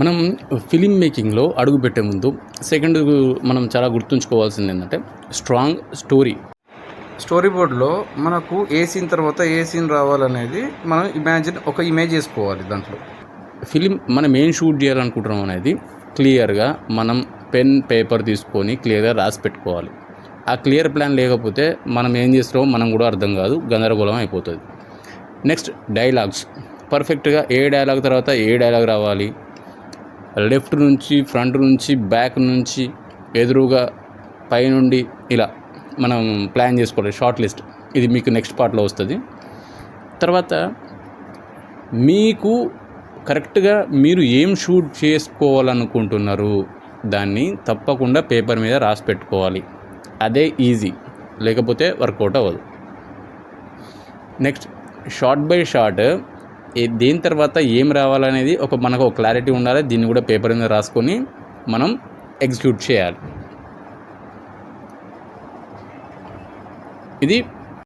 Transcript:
మనం ఫిలిం మేకింగ్లో అడుగుపెట్టే ముందు సెకండ్ మనం చాలా గుర్తుంచుకోవాల్సింది ఏంటంటే స్ట్రాంగ్ స్టోరీ బోర్డ్లో మనకు ఏ సీన్ తర్వాత ఏ సీన్ రావాలనేది మనం ఒక ఇమేజ్ చేసుకోవాలి. దాంట్లో ఫిలిం మనం ఏం షూట్ చేయాలనుకుంటున్నాం అనేది క్లియర్గా మనం పెన్ పేపర్ తీసుకొని క్లియర్గా రాసి పెట్టుకోవాలి. ఆ క్లియర్ ప్లాన్ లేకపోతే మనం ఏం చేస్తామో మనం కూడా అర్థం కాదు, గందరగోళం అయిపోతుంది. నెక్స్ట్ డైలాగ్స్ పర్ఫెక్ట్గా ఏ డైలాగ్ తర్వాత ఏ డైలాగ్ రావాలి, లెఫ్ట్ నుంచి ఫ్రంట్ నుంచి బ్యాక్ నుంచి ఎదురుగా పైనుండి ఇలా మనం ప్లాన్ చేసుకోవాలి. షార్ట్ లిస్ట్ ఇది మీకు నెక్స్ట్ పార్ట్లో వస్తుంది. తర్వాత మీకు కరెక్ట్గా మీరు ఏం షూట్ చేసుకోవాలనుకుంటున్నారు దాన్ని తప్పకుండా పేపర్ మీద రాసి పెట్టుకోవాలి. అదే ఈజీ, లేకపోతే వర్కౌట్ అవ్వదు. నెక్స్ట్ షార్ట్ బై షార్ట్ దేని తర్వాత ఏం రావాలనేది మనకు ఒక క్లారిటీ ఉండాలి. దీన్ని కూడా పేపర్ మీద రాసుకొని మనం ఎగ్జిక్యూట్ చేయాలి. ఇది